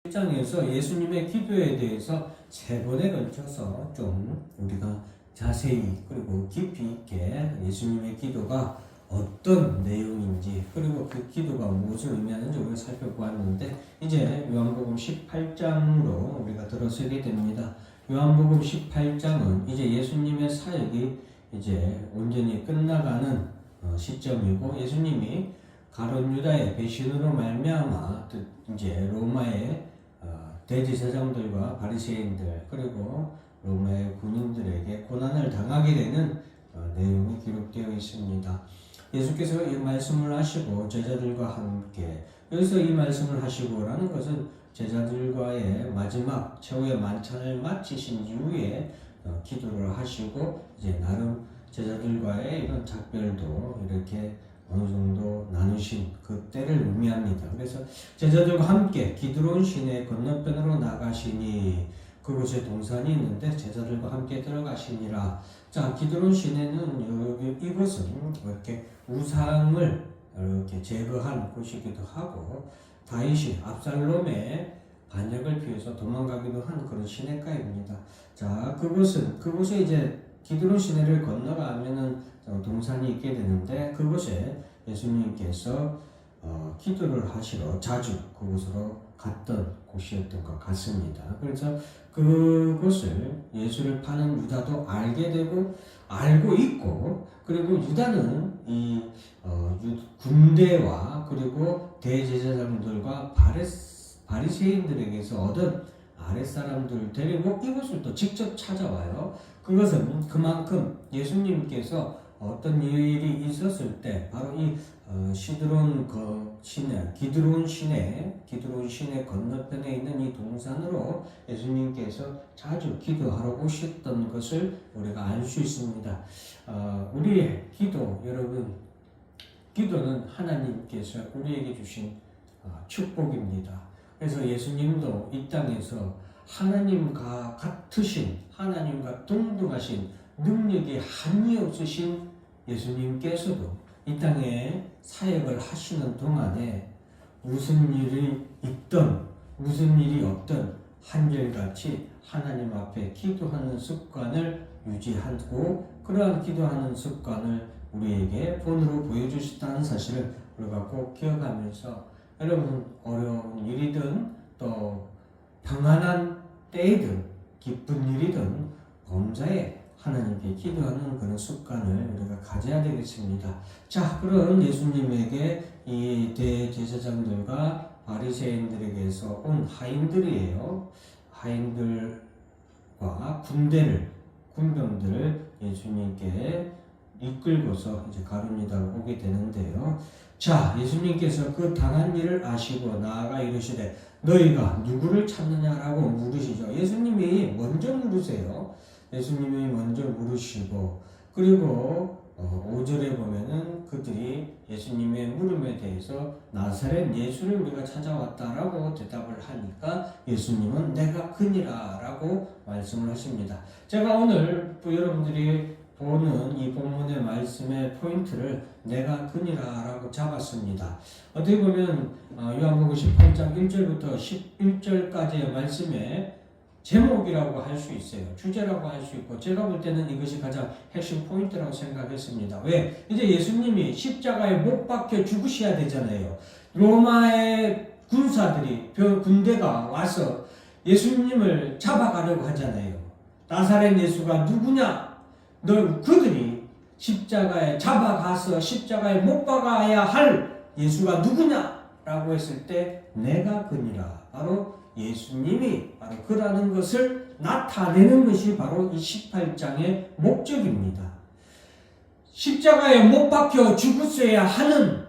1장에서 예수님의 기도에 대해서 3번에 걸쳐서 좀 우리가 자세히 그리고 깊이 있게 예수님의 기도가 어떤 내용인지 그리고 그 기도가 무엇을 의미하는지 우리가 살펴보았는데, 이제 요한복음 18장으로 우리가 들어서게 됩니다. 요한복음 18장은 이제 예수님의 사역이 이제 온전히 끝나가는 시점이고, 예수님이 가룟 유다의 배신으로 말미암아 이제 로마의 대제사장들과 바리새인들 그리고 로마의 군인들에게 고난을 당하게 되는 내용이 기록되어 있습니다. 예수께서 이 말씀을 하시고 제자들과 함께, 여기서 이 말씀을 하시고라는 것은 제자들과의 마지막 최후의 만찬을 마치신 이후에 기도를 하시고 이제 나름 제자들과의 이런 작별도 이렇게 어느 정도 나누신 그 때를 의미합니다. 그래서 제자들과 함께 기드론 시내 건너편으로 나가시니, 그곳에 동산이 있는데 제자들과 함께 들어가시니라. 자, 기드론 시내는 이곳은 이렇게 우상을 이렇게 제거한 곳이기도 하고, 다윗이 압살롬의 반역을 피해서 도망가기도 한 그런 시내가입니다. 자, 그곳에 이제 기드론 시내를 건너가면은 동산이 있게 되는데, 그곳에 예수님께서 기도를 하시러 자주 그곳으로 갔던 곳이었던 것 같습니다. 그래서 그곳을 예수를 파는 유다도 알게 되고 알고 있고, 그리고 유다는 이 군대와 그리고 대제사장들과 바리새인들에게서 얻은 아랫사람들을 데리고 이곳을 또 직접 찾아와요. 그것은 그만큼 예수님께서 어떤 일이 있었을 때 바로 이 기드론 시내 건너편에 있는 이 동산으로 예수님께서 자주 기도하러 오셨던 것을 우리가 알 수 있습니다. 우리의 기도, 여러분, 기도는 하나님께서 우리에게 주신 축복입니다. 그래서 예수님도 이 땅에서 하나님과 같으신, 하나님과 동등하신 능력이 한이 없으신 예수님께서도 이 땅에 사역을 하시는 동안에 무슨 일이 있든 무슨 일이 없든 한결같이 하나님 앞에 기도하는 습관을 유지하고, 그러한 기도하는 습관을 우리에게 본으로 보여주셨다는 사실을 우리가 꼭 기억하면서, 여러분 어려운 일이든 또 평안한 때이든 기쁜 일이든 범사에 하나님께 기도하는 그런 습관을 우리가 가져야 되겠습니다. 자, 그런 예수님에게 이 대제사장들과 바리새인들에게서 온 하인들이에요. 하인들과 군병들을 예수님께 이끌고서 이제 가룟 유다로 오게 되는데요. 자, 예수님께서 그 당한 일을 아시고 나아가 이르시되 너희가 누구를 찾느냐라고 물으시죠. 예수님이 먼저 물으세요. 예수님이 먼저 물으시고, 그리고 5절에 보면은 그들이 예수님의 물음에 대해서 나사렛 예수를 우리가 찾아왔다라고 대답을 하니까 예수님은 내가 그니라 라고 말씀을 하십니다. 제가 오늘 여러분들이 보는 이 본문의 말씀의 포인트를 내가 그니라 라고 잡았습니다. 어떻게 보면 요한복음 18장 1절부터 11절까지의 말씀에 제목이라고 할 수 있어요. 주제라고 할 수 있고, 제가 볼 때는 이것이 가장 핵심 포인트라고 생각했습니다. 왜? 이제 예수님이 십자가에 못 박혀 죽으셔야 되잖아요. 로마의 군대가 와서 예수님을 잡아가려고 하잖아요. 나사렛 예수가 누구냐? 그들이 십자가에 잡아가서 십자가에 못 박아야 할 예수가 누구냐? 라고 했을 때 내가 그니라. 바로 예수님이 바로 그라는 것을 나타내는 것이 바로 이 18장의 목적입니다. 십자가에 못 박혀 죽었어야 하는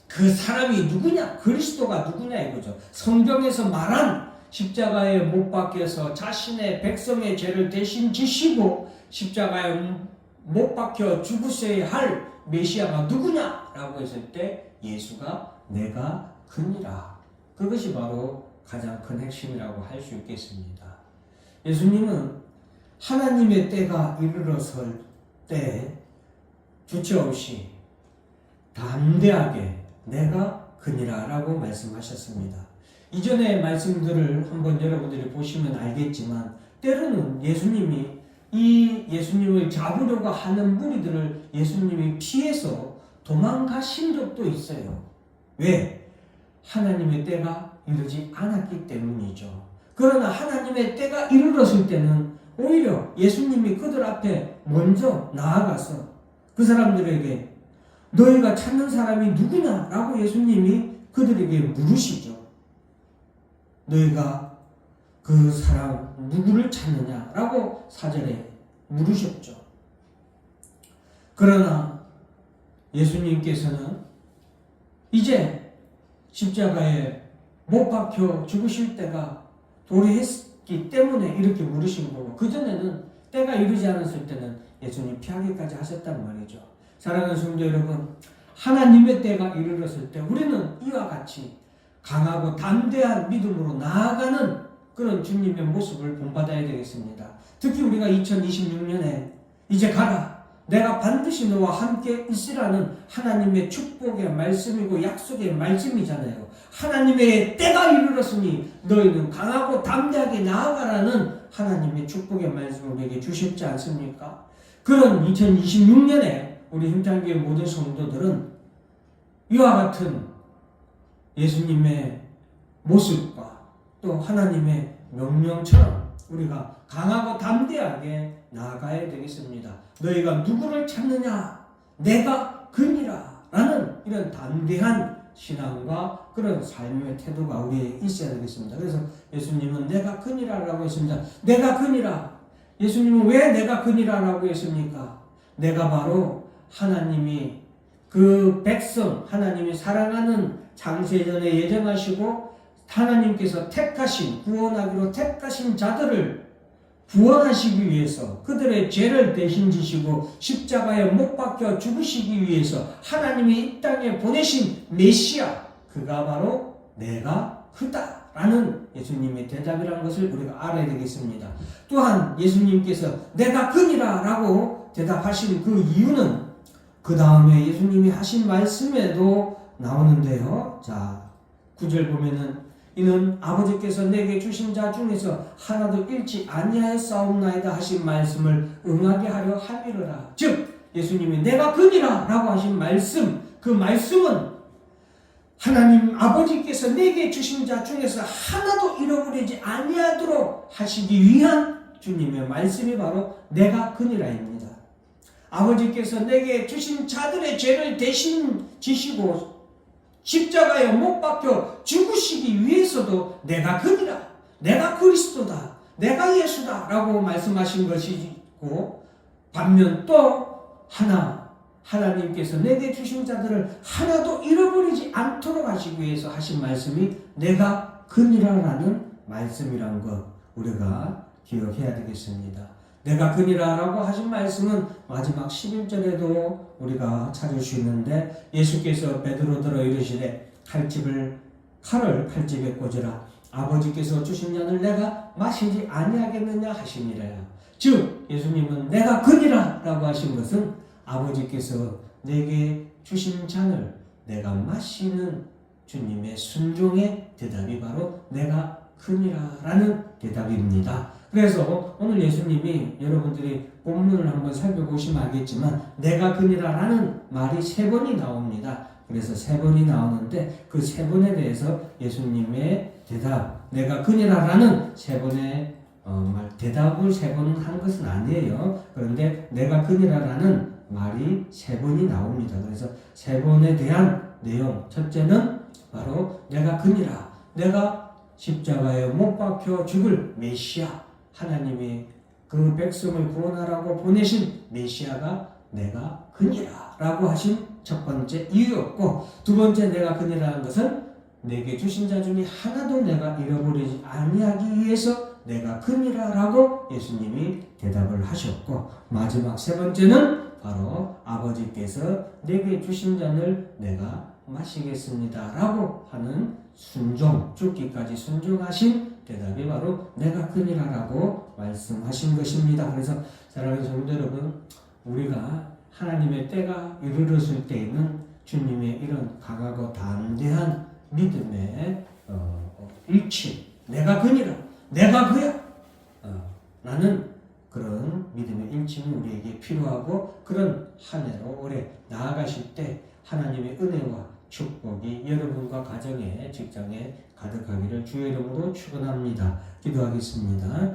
그 사람이 누구냐? 그리스도가 누구냐 이거죠. 성경에서 말한 십자가에 못 박혀서 자신의 백성의 죄를 대신 지시고 십자가에 못 박혀 죽었어야 할 메시아가 누구냐라고 했을 때 예수가 내가 그니라. 그것이 바로 가장 큰 핵심이라고 할 수 있겠습니다. 예수님은 하나님의 때가 이르렀을 때 주체없이 담대하게 내가 그니라 라고 말씀하셨습니다. 이전의 말씀들을 한번 여러분들이 보시면 알겠지만 때로는 예수님이 이 예수님을 잡으려고 하는 무리들을 예수님이 피해서 도망가신 적도 있어요. 왜? 하나님의 때가 이르지 않았기 때문이죠. 그러나 하나님의 때가 이르렀을 때는 오히려 예수님이 그들 앞에 먼저 나아가서 그 사람들에게 너희가 찾는 사람이 누구냐? 라고 예수님이 그들에게 물으시죠. 너희가 그 사람 누구를 찾느냐? 라고 4절에 물으셨죠. 그러나 예수님께서는 이제 십자가에 못 박혀 죽으실 때가 도래했기 때문에 이렇게 물으신 거고, 그전에는 때가 이르지 않았을 때는 예수님 피하기까지 하셨단 말이죠. 사랑하는 성도 여러분, 하나님의 때가 이르렀을 때 우리는 이와 같이 강하고 담대한 믿음으로 나아가는 그런 주님의 모습을 본받아야 되겠습니다. 특히 우리가 2026년에 이제 가라, 내가 반드시 너와 함께 있으라는 하나님의 축복의 말씀이고 약속의 말씀이잖아요. 하나님의 때가 이르렀으니 너희는 강하고 담대하게 나아가라는 하나님의 축복의 말씀을 우리에게 주셨지 않습니까? 그런 2026년에 우리 힘찬교회 모든 성도들은 이와 같은 예수님의 모습과 또 하나님의 명령처럼 우리가 강하고 담대하게 나아가야 되겠습니다. 너희가 누구를 찾느냐? 내가 그니라 라는 이런 담대한 신앙과 그런 삶의 태도가 우리에 있어야 되겠습니다. 그래서 예수님은 내가 그니라라고 했습니다. 내가 그니라. 예수님은 왜 내가 그니라라고 했습니까? 내가 바로 하나님이 그 백성, 하나님이 사랑하는 창세전에 예정하시고 하나님께서 택하신, 구원하기로 택하신 자들을 구원하시기 위해서 그들의 죄를 대신 지시고 십자가에 못 박혀 죽으시기 위해서 하나님이 이 땅에 보내신 메시아, 그가 바로 내가 크다라는 예수님의 대답이라는 것을 우리가 알아야 되겠습니다. 또한 예수님께서 내가 그니라 라고 대답하신 그 이유는 그 다음에 예수님이 하신 말씀에도 나오는데요. 자, 9절 보면은 이는 아버지께서 내게 주신 자 중에서 하나도 잃지 아니하였사옵나이다 하신 말씀을 응하게 하려 함이로라. 즉 예수님이 내가 그니라 라고 하신 말씀, 그 말씀은 하나님 아버지께서 내게 주신 자 중에서 하나도 잃어버리지 아니하도록 하시기 위한 주님의 말씀이 바로 내가 그니라입니다. 아버지께서 내게 주신 자들의 죄를 대신 지시고 십자가에 못 박혀 죽으시기 위해서도 내가 그니라, 내가 그리스도다, 내가 예수다 라고 말씀하신 것이고, 반면 또 하나님께서 내게 주신 자들을 하나도 잃어버리지 않도록 하시기 위해서 하신 말씀이 내가 그니라라는 말씀이란 것 우리가 기억해야 되겠습니다. 내가 그니라 라고 하신 말씀은 마지막 11절에도 우리가 찾을 수 있는데, 예수께서 베드로더러 이르시되 칼을 칼집에 꽂으라. 아버지께서 주신 잔을 내가 마시지 아니하겠느냐 하시니라요. 즉 예수님은 내가 그니라 라고 하신 것은 아버지께서 내게 주신 잔을 내가 마시는 주님의 순종의 대답이 바로 내가 그니라 라는 대답입니다. 그래서 오늘 예수님이, 여러분들이 본문을 한번 살펴보시면 알겠지만 내가 그니라 라는 말이 3번이 나옵니다. 그래서 3번이 나오는데 그 3번에 대해서 예수님의 대답, 내가 그니라 라는 3번의 대답을 3번 한 것은 아니에요. 그런데 내가 그니라 라는 말이 3번이 나옵니다. 그래서 3번에 대한 내용, 첫째는 바로 내가 그니라, 내가 십자가에 못 박혀 죽을 메시아, 하나님이 그 백성을 구원하라고 보내신 메시아가 내가 그니라 라고 하신 첫 번째 이유였고, 두 번째 내가 그니라는 것은 내게 주신 자 중에 하나도 내가 잃어버리지 아니하기 위해서 내가 그니라 라고 예수님이 대답을 하셨고, 마지막 세 번째는 바로 아버지께서 내게 주신 잔을 내가 마시겠습니다 라고 하는 순종, 죽기까지 순종하신 대답이 바로 내가 그니라 라고 말씀하신 것입니다. 그래서 사랑하는 성도 여러분, 우리가 하나님의 때가 이르렀을 때에는 주님의 이런 강하고 담대한 믿음의 일치. 내가 그니라. 내가 그야. 라는 그런 믿음의 일침이 우리에게 필요하고 그런 한 해로 올해 나아가실 때 하나님의 은혜와 축복이 여러분과 가정에 직장에 가득하기를 주의 이름으로 축원합니다. 기도하겠습니다.